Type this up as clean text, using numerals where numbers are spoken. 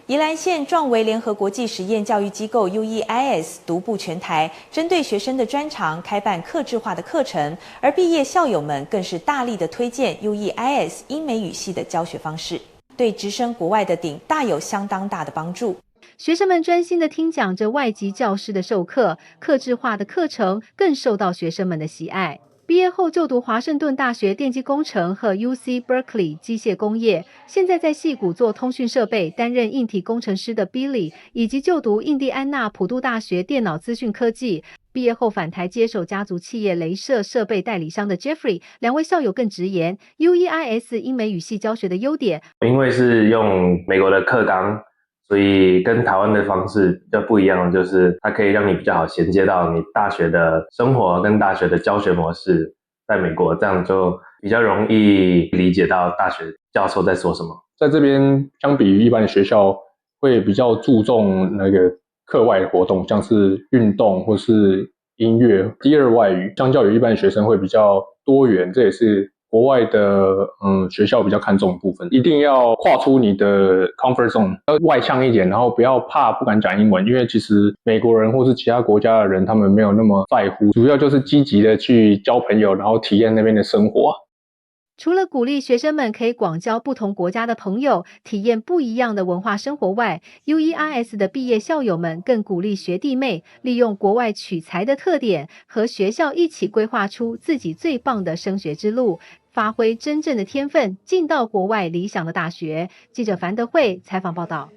宜兰县壮维联合国际实验教育机构 UEIS 独步全台，针对学生的专长开办客制化的课程，而毕业校友们更是大力的推荐 UEIS 英美语系的教学方式，对直升国外的顶大有相当大的帮助。学生们专心地听讲着外籍教师的授课，客制化的课程更受到学生们的喜爱。毕业后就读华盛顿大学电机工程和 UC Berkeley 机械工业，现在在矽谷做通讯设备，担任硬体工程师的 Billy， 以及就读印第安纳普渡大学电脑资讯科技。毕业后返台接手家族企业雷射设备代理商的 Jeffrey， 两位校友更直言 UEIS 英美语系教学的优点。因为是用美国的课纲，所以跟台湾的方式比较不一样，就是它可以让你比较好衔接到你大学的生活跟大学的教学模式，在美国这样就比较容易理解到大学教授在说什么。在这边相比于一般的学校，会比较注重那个课外活动，像是运动或是音乐、第二外语，相较于一般的学生会比较多元，这也是国外的学校比较看重的部分。一定要跨出你的 comfort zone， 要外向一点，然后不要怕不敢讲英文，因为其实美国人或是其他国家的人他们没有那么在乎，主要就是积极的去交朋友，然后体验那边的生活。除了鼓励学生们可以广交不同国家的朋友，体验不一样的文化生活外， UEIS 的毕业校友们更鼓励学弟妹利用国外取材的特点，和学校一起规划出自己最棒的升学之路，发挥真正的天分，进到国外理想的大学。记者樊德慧采访报道。